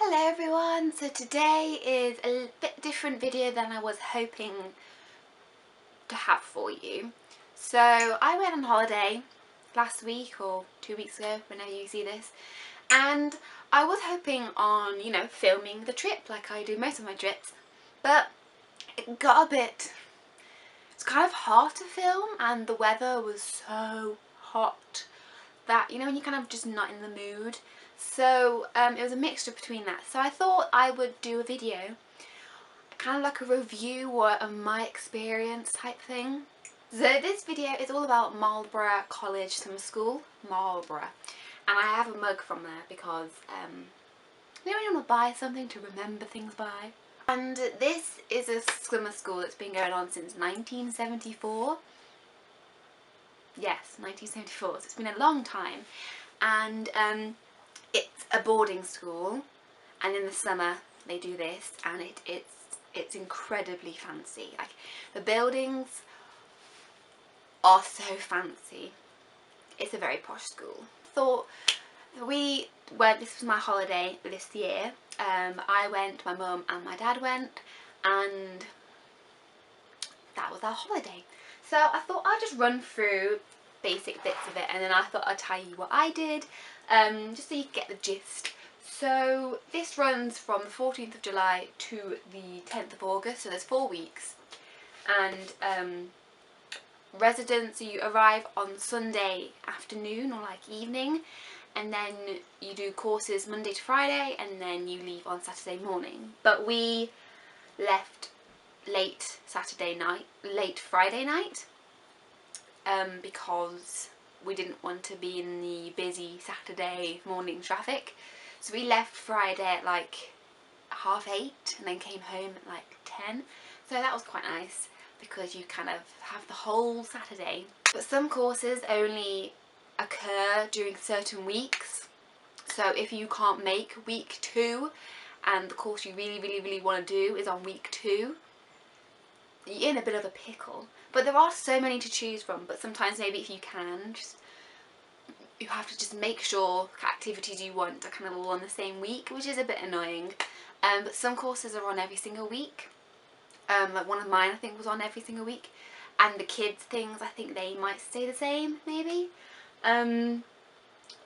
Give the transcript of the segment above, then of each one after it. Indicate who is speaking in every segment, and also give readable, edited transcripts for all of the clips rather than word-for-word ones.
Speaker 1: Hello everyone, so today is a bit different video than I was hoping to have for you. So I went on holiday last week or 2 weeks ago, whenever you see this, and I was hoping on, filming the trip like I do most of my trips, but it got it's kind of hard to film and the weather was so hot that, when you're kind of just not in the mood. So it was a mixture between that. So I thought I would do a video, kind of like a review of my experience type thing. So this video is all about Marlborough College Summer School, Marlborough. And I have a mug from there because, when you want to buy something to remember things by. And this is a summer school that's been going on since 1974. Yes, 1974, so it's been a long time. And it's a boarding school, and in the summer they do this, and it's incredibly fancy. Like, the buildings are so fancy. It's a very posh school. This was my holiday this year. I went, my mum and my dad went, and that was our holiday. So I thought I'd just run through basic bits of it, and then I thought I'd tell you what I did, just so you get the gist. So this runs from the 14th of July to the 10th of August, so there's 4 weeks. And residents, you arrive on Sunday afternoon or like evening, and then you do courses Monday to Friday, and then you leave on Saturday morning. But we left late Friday night, because we didn't want to be in the busy Saturday morning traffic. So we left Friday at like 8:30 and then came home at like 10. So that was quite nice because you kind of have the whole Saturday. But some courses only occur during certain weeks. So if you can't make week 2 and the course you really want to do is on week 2, you're in a bit of a pickle. But there are so many to choose from, but sometimes maybe if you can, you have to just make sure the activities you want are kind of all on the same week, which is a bit annoying. But some courses are on every single week. Like one of mine I think was on every single week, and the kids things I think they might stay the same maybe.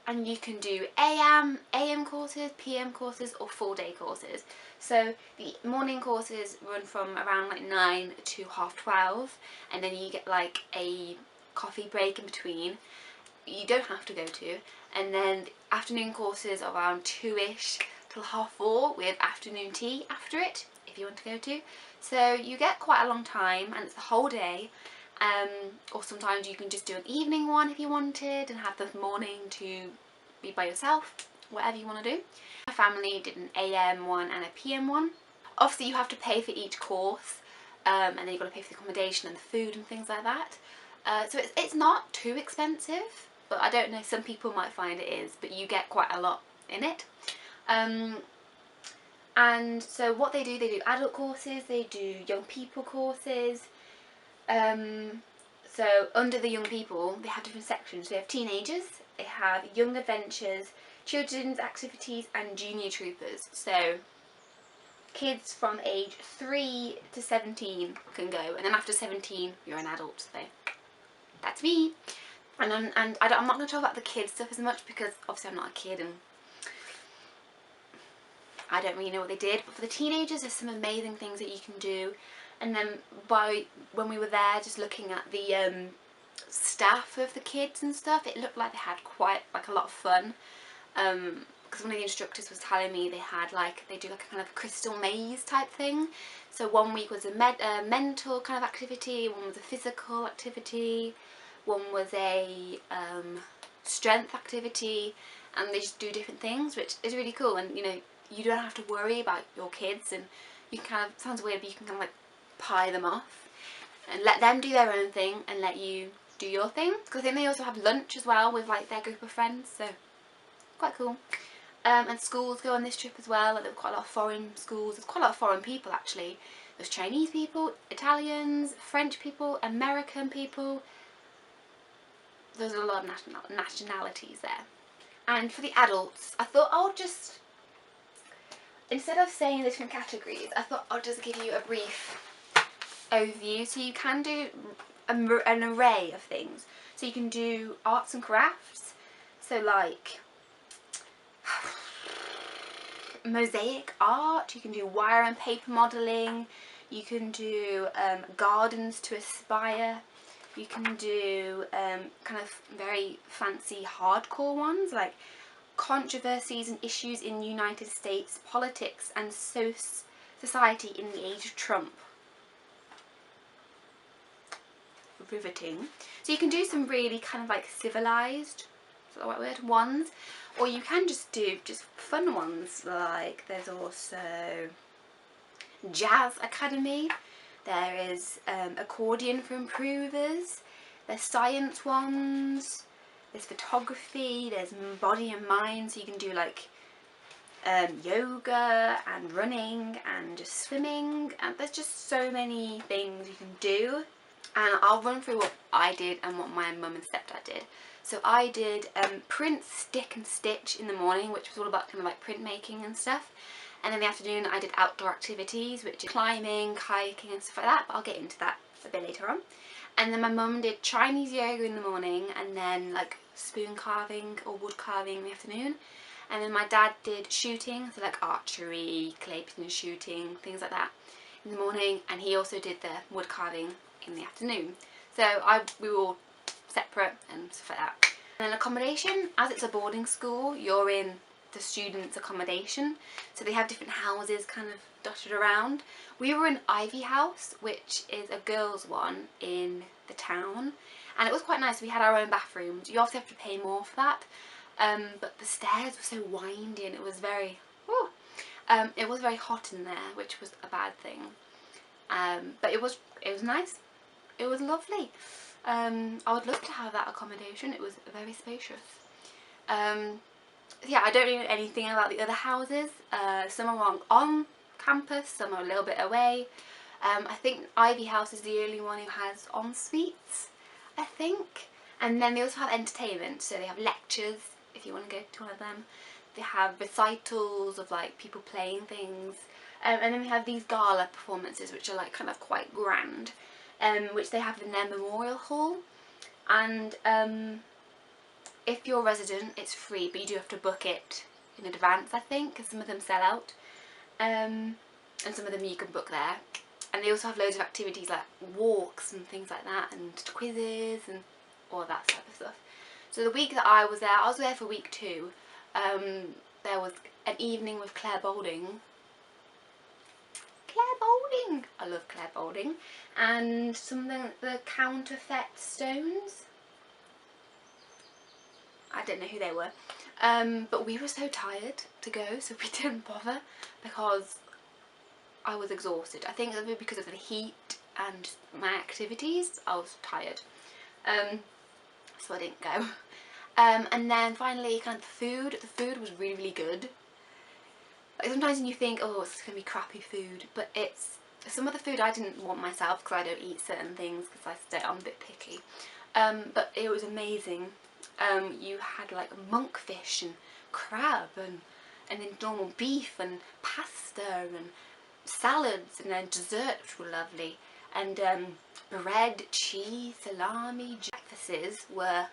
Speaker 1: And you can do AM courses, PM courses, or full-day courses. So the morning courses run from around like 9 to 12:30, and then you get like a coffee break in between. You don't have to go to. And then the afternoon courses are around 2ish till 4:30 with afternoon tea after it, if you want to go to. So you get quite a long time, and it's the whole day. Or sometimes you can just do an evening one if you wanted and have the morning to be by yourself, whatever you want to do. My family did an AM one and a PM one. Obviously you have to pay for each course, and then you've got to pay for the accommodation and the food and things like that. So it's not too expensive, but I don't know, some people might find it is, but you get quite a lot in it. And so what they do adult courses, they do young people courses. So under the young people they have different sections. They have teenagers, they have young adventures, children's activities, and junior troopers. So kids from age 3 to 17 can go, and then after 17 you're an adult. So that's me. And I'm not going to talk about the kids stuff as much because obviously I'm not a kid and I don't really know what they did. But for the teenagers there's some amazing things that you can do. And then when we were there, just looking at the staff of the kids and stuff, it looked like they had quite like a lot of fun. Because one of the instructors was telling me they do like a kind of crystal maze type thing. So 1 week was a mental kind of activity, one was a physical activity, one was a strength activity, and they just do different things, which is really cool. And you don't have to worry about your kids, and you can kind of, sounds weird, but you can kind of like pie them off and let them do their own thing and let you do your thing. Because I think they also have lunch as well with like their group of friends, so quite cool. And schools go on this trip as well. Like, there were quite a lot of foreign schools. There's quite a lot of foreign people actually. There's Chinese people, Italians, French people, American people. There's a lot of nationalities there. And for the adults, I thought I'll just instead of saying the different categories, I thought I'll just give you a brief overview. So you can do an array of things. So you can do arts and crafts, so like mosaic art, you can do wire and paper modelling, you can do gardens to aspire, you can do kind of very fancy hardcore ones like controversies and issues in United States politics and society in the age of Trump. Riveting. So you can do some really kind of like civilized, is that the right word, ones, or you can just do just fun ones, like there's also Jazz Academy, there is accordion for improvers, there's science ones, there's photography, there's body and mind, so you can do like yoga and running and just swimming, and there's just so many things you can do. And I'll run through what I did and what my mum and stepdad did. So I did print, stick and stitch in the morning, which was all about kind of like printmaking and stuff. And in the afternoon I did outdoor activities, which is climbing, kayaking and stuff like that, but I'll get into that a bit later on. And then my mum did Chinese yoga in the morning, and then like spoon carving or wood carving in the afternoon. And then my dad did shooting, so like archery, clay pigeon shooting, things like that in the morning, and he also did the wood carving in the afternoon. So we were all separate and stuff like that. And then accommodation, as it's a boarding school, you're in the students' accommodation, so they have different houses kind of dotted around. We were in Ivy House, which is a girls' one in the town, and it was quite nice. We had our own bathrooms. You obviously have to pay more for that, but the stairs were so windy and it was very hot in there, which was a bad thing. But it was nice. It was lovely. I would love to have that accommodation. It was very spacious. Yeah, I don't know anything about the other houses. Some are on campus, some are a little bit away. I think Ivy House is the only one who has en suites, I think. And then they also have entertainment, so they have lectures if you want to go to one of them. They have recitals of like people playing things. And then they have these gala performances, which are like kind of quite grand, which they have in their memorial hall. And if you're a resident, it's free, but you do have to book it in advance, I think, because some of them sell out. And some of them you can book there. And they also have loads of activities like walks and things like that, and quizzes and all that type of stuff. So the week that I was there for week 2. There was an evening with Claire Boulding. I love Claire Boulding. And something, the counterfeit stones. I don't know who they were. But we were so tired to go, so we didn't bother because I was exhausted. I think because of the heat and my activities, I was tired. So I didn't go. And then finally, kind of the food was really, really good. Like sometimes when you think, oh, it's going to be crappy food, but some of the food I didn't want myself because I don't eat certain things because I'm a bit picky. But it was amazing. You had like monkfish and crab and then normal beef and pasta and salads, and then desserts which were lovely, and bread, cheese, salami. Breakfasts were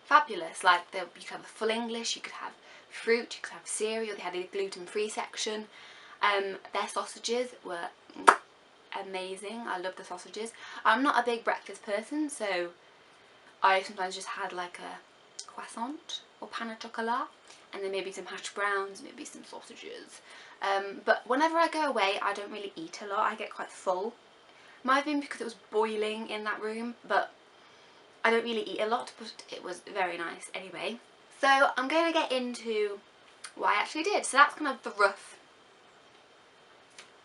Speaker 1: fabulous. Like you could have a full English, you could have fruit, you could have cereal. They had a gluten-free section. Their sausages were amazing. I love the sausages. I'm not a big breakfast person, so I sometimes just had like a croissant or pain au chocolat, and then maybe some hash browns, maybe some sausages. But whenever I go away, I don't really eat a lot. I get quite full. Might have been because it was boiling in that room, but I don't really eat a lot, but it was very nice anyway. So I'm going to get into what I actually did. So that's kind of the rough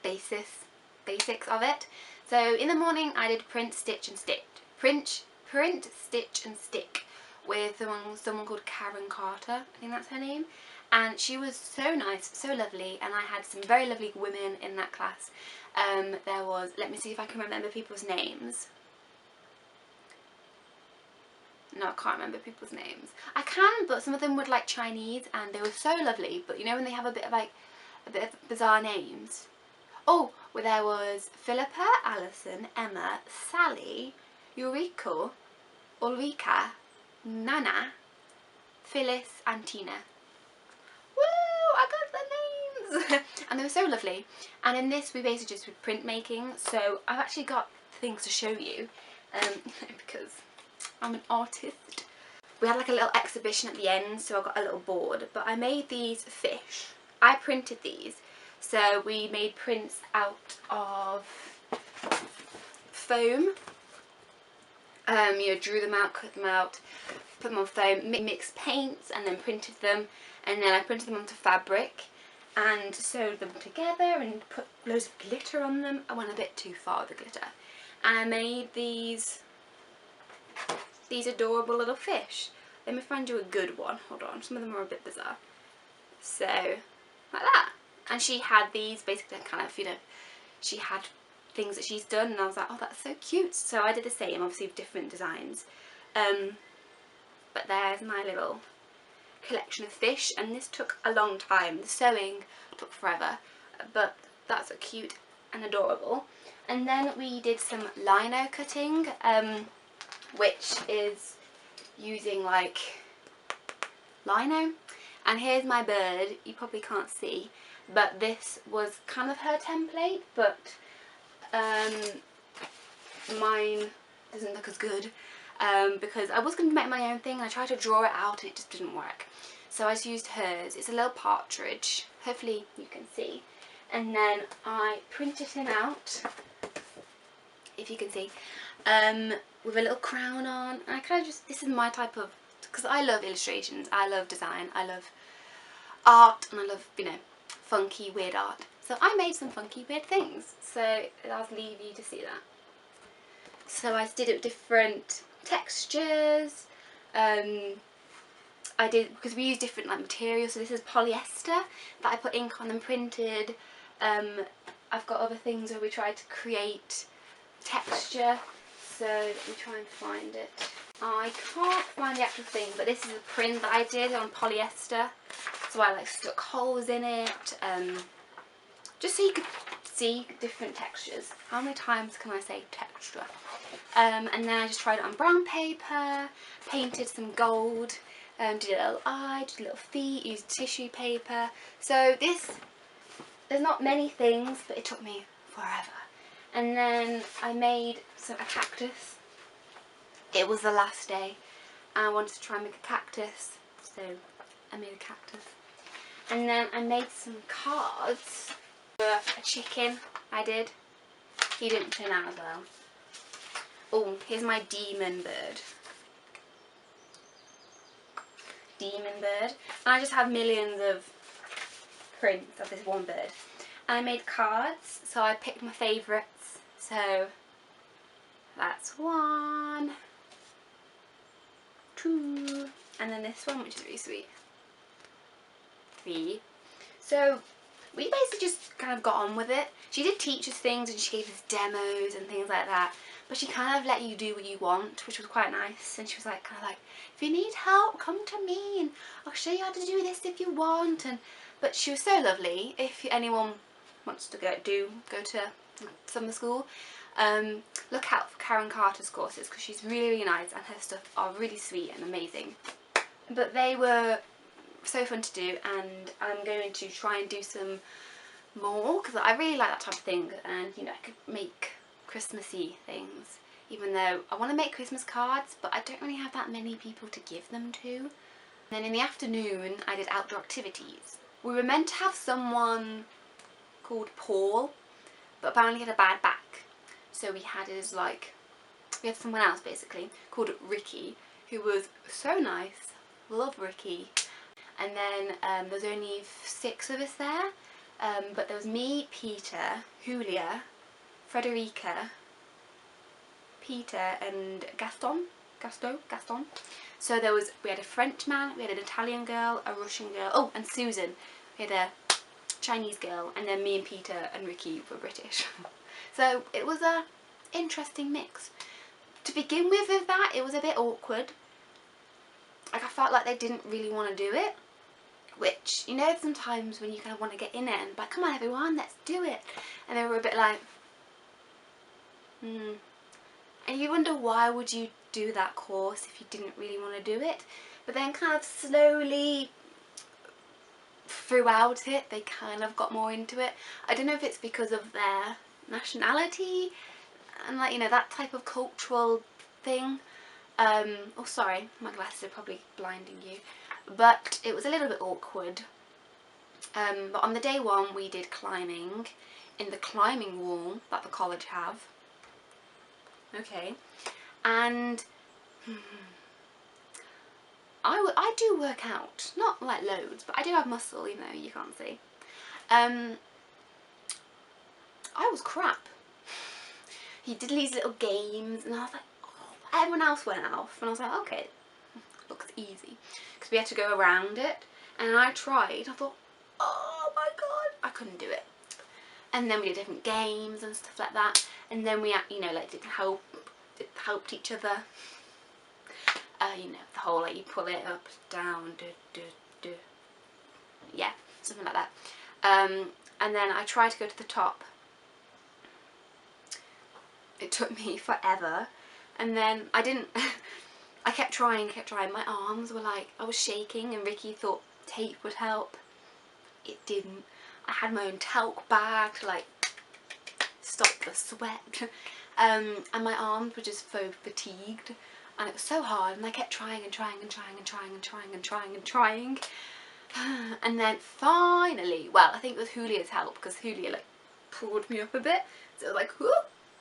Speaker 1: basics of it. So in the morning I did print, stitch and stick. Print, stitch and stick with someone called Karen Carter, I think that's her name. And she was so nice, so lovely, and I had some very lovely women in that class. There was, let me see if I can remember people's names. No, I can't remember people's names. I can, but some of them were like Chinese and they were so lovely. But you know when they have a bit of like a bit of bizarre names. Oh, well, there was Philippa, Alison, Emma, Sally, Ulrika, Nana, Phyllis and Tina. Woo! I got the names! And they were so lovely. And in this we basically just did printmaking, so I've actually got things to show you because I'm an artist. We had like a little exhibition at the end, so I got a little board, but I made these fish. I printed these. So we made prints out of foam. You know, drew them out, cut them out, put them on foam, mixed paints and then printed them, and then I printed them onto fabric and sewed them together and put loads of glitter on them. I went a bit too far with the glitter. And I made these adorable little fish. Let me find you a good one. Hold on, some of them are a bit bizarre. So, like that. And she had these, basically kind of, you know, she had things that she's done and I was like, oh, that's so cute. So I did the same, obviously with different designs. But there's my little collection of fish, and this took a long time. The sewing took forever, but that's so cute and adorable. And then we did some lino cutting, which is using like lino. And here's my bird. You probably can't see, but this was kind of her template, but mine doesn't look as good because I was going to make my own thing and I tried to draw it out and it just didn't work. So I just used hers. It's a little partridge. Hopefully you can see. And then I printed him out, if you can see, with a little crown on. And I kind of just, this is my type of, because I love illustrations, I love design, I love art, and I love, you know, funky, weird art. So I made some funky, weird things. So I'll leave you to see that. So I did it with different textures. I did, because we use different like materials, so this is polyester that I put ink on and printed. I've got other things where we tried to create texture, so let me try and find it. I can't find the actual thing, but this is a print that I did on polyester, so I like stuck holes in it, just so you could see different textures. How many times can I say texture? And then I just tried it on brown paper, painted some gold, did a little eye, did little feet, used tissue paper. So this, there's not many things, but it took me forever. And then I made a cactus. It was the last day and I wanted to try and make a cactus, so I made a cactus. And then I made some cards for a chicken. I did. He didn't turn out as well. Oh, here's my demon bird. Demon bird. And I just have millions of prints of this one bird. And I made cards, so I picked my favourites. So that's 1, 2, and then this one, which is really sweet, 3. So we basically just kind of got on with it. She did teach us things and she gave us demos and things like that, but she kind of let you do what you want, which was quite nice. And she was like, kind of like, if you need help, come to me and I'll show you how to do this if you want. And but she was so lovely. If anyone wants to go to summer school, look out for Karen Carter's courses, because she's really, really nice and her stuff are really sweet and amazing. But they were so fun to do, and I'm going to try and do some more because I really like that type of thing. And you know, I could make Christmassy things, even though I want to make Christmas cards, but I don't really have that many people to give them to. And then in the afternoon I did outdoor activities. We were meant to have someone called Paul, but apparently he had a bad back, so we had someone else basically called Ricky, who was so nice. Love Ricky. And then there was only 6 of us there, but there was me, Peter, Julia, Frederica, Peter and Gaston. So we had a French man, we had an Italian girl, a Russian girl, oh, and Susan. We had a Chinese girl, and then me and Peter and Ricky were British. So it was a interesting mix. To begin with that, it was a bit awkward. Like, I felt like they didn't really want to do it. which, you know, sometimes when you kind of want to get in it and like, come on everyone, let's do it, and they were a bit like, and you wonder why would you do that course if you didn't really want to do it. But then kind of slowly throughout it they kind of got more into it. I don't know if it's because of their nationality and like, you know, that type of cultural thing. Oh sorry, my glasses are probably blinding you, but it was a little bit awkward. But on the day one we did climbing in the climbing wall that the college have. Okay, and I do work out, not like loads, but I do have muscle, even though you can't see. I was crap. He did these little games and I was like, oh, everyone else went off and I was like, okay, looks easy, because we had to go around it, and I tried. I thought, oh my god, I couldn't do it. And then we did different games and stuff like that, and then we, you know, like helped each other. You know, the whole like you pull it up, down, yeah, something like that. And then I tried to go to the top. It took me forever, and then I didn't. I kept trying. My arms were like, I was shaking, and Ricky thought tape would help. It didn't. I had my own talc bag to like stop the sweat, and my arms were just so fatigued, and it was so hard, and I kept trying, and then finally, well, I think it was Julia's help, because Julia like pulled me up a bit, so I was like, whoo,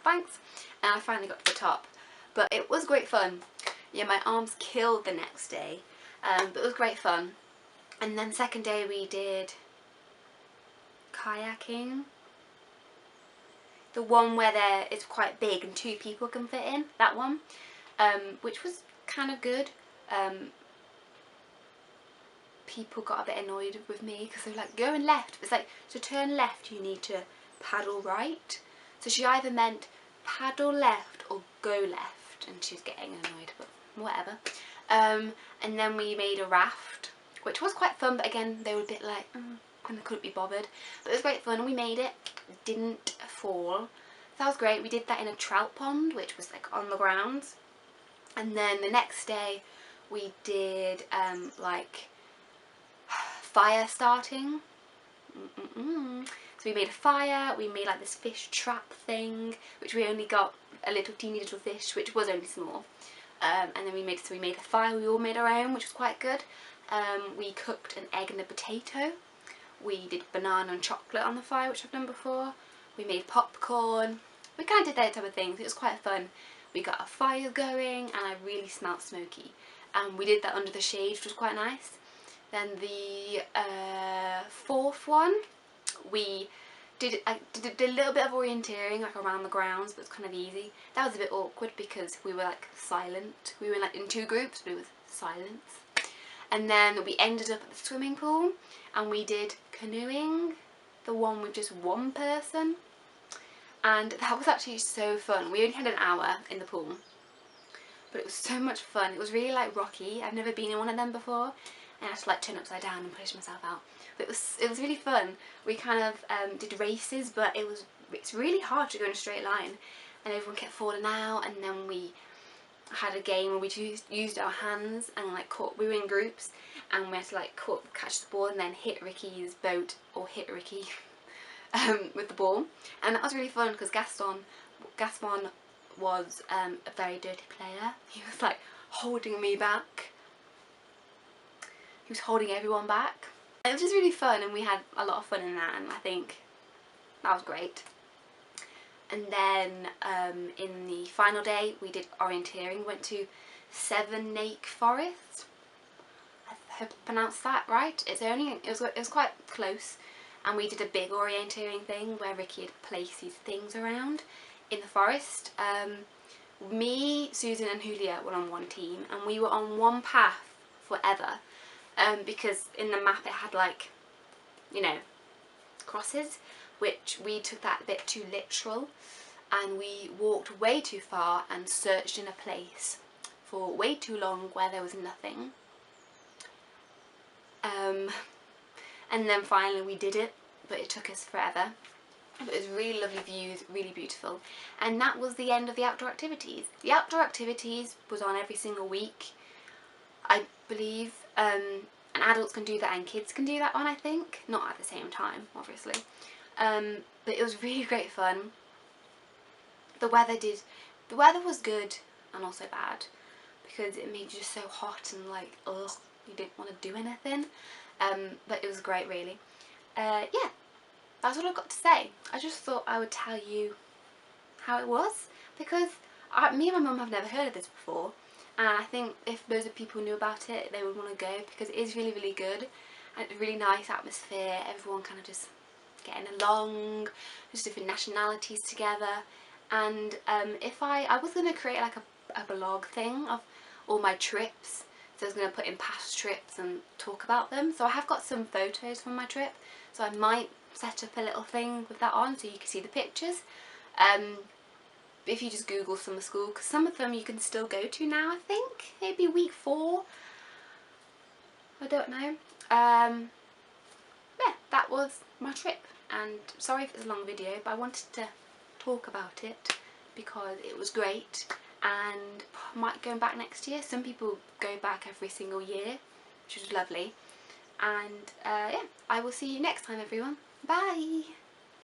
Speaker 1: thanks, and I finally got to the top. But it was great fun. Yeah, my arms killed the next day, but it was great fun. And then second day we did kayaking, the one where it's quite big and 2 people can fit in, that one, which was kind of good. People got a bit annoyed with me because they were like, going left. It's like, to turn left you need to paddle right. So she either meant paddle left or go left, and she was getting annoyed, but whatever. And then we made a raft, which was quite fun, but again they were a bit like, kind of couldn't be bothered. But it was great fun, and we made it, didn't fall. That was great. We did that in a trout pond, which was like on the grounds. And then the next day we did like fire starting. So we made a fire, we made like this fish trap thing, which we only got a little teeny little fish, which was only small. And then we made a fire, we all made our own, which was quite good. We cooked an egg and a potato. We did banana and chocolate on the fire, which I've done before. We made popcorn. We kind of did that type of things. It was quite fun. We got a fire going, and I really smelled smoky. And we did that under the shade, which was quite nice. Then the fourth one, we did a little bit of orienteering, like around the grounds, but it's kind of easy. That was a bit awkward because we were like silent. We were like in 2 groups, but it was silence. And then we ended up at the swimming pool, and we did canoeing, the one with just 1 person. And that was actually so fun. We only had an hour in the pool, but it was so much fun. It was really like rocky. I've never been in one of them before, and I had to like turn upside down and push myself out. But it was really fun. We kind of did races, but it's really hard to go in a straight line, and everyone kept falling out. And then we had a game where we used our hands and like we were in groups, and we had to like catch the ball and then hit Ricky's boat, or hit Ricky with the ball. And that was really fun because Gaston was a very dirty player. He was like holding me back. He was holding everyone back. It was just really fun, and we had a lot of fun in that, and I think that was great. And then in the final day we did orienteering. We went to Seven Lake Forest. I hope I pronounced that right. It was quite close, and we did a big orienteering thing where Ricky had placed these things around in the forest. Me, Susan and Julia were on one team, and we were on one path forever, because in the map it had like, you know, crosses, which we took that a bit too literal, and we walked way too far and searched in a place for way too long where there was nothing. and then finally we did it, but it took us forever. But it was really lovely views, really beautiful. And that was the end of the outdoor activities. The outdoor activities was on every single week, I believe, and adults can do that and kids can do that one, I think. Not at the same time, obviously. But it was really great fun. The weather was good and also bad, because it made you just so hot and like, ugh, you didn't want to do anything. But it was great, really. Yeah, that's all I've got to say. I just thought I would tell you how it was, because me and my mum have never heard of this before, and I think if loads of people knew about it, they would want to go, because it is really, really good, and it's a really nice atmosphere, everyone kind of just getting along, just different nationalities together. And if I was going to create like a blog thing of all my trips, so I was going to put in past trips and talk about them. So I have got some photos from my trip, so I might set up a little thing with that on so you can see the pictures. If you just Google summer school, because some of them you can still go to now, I think. Maybe week 4. I don't know. Yeah, that was my trip, and sorry if it's a long video, but I wanted to talk about it because it was great, and I might go back next year. Some people go back every single year, which is lovely. And yeah, I will see you next time, everyone. Bye!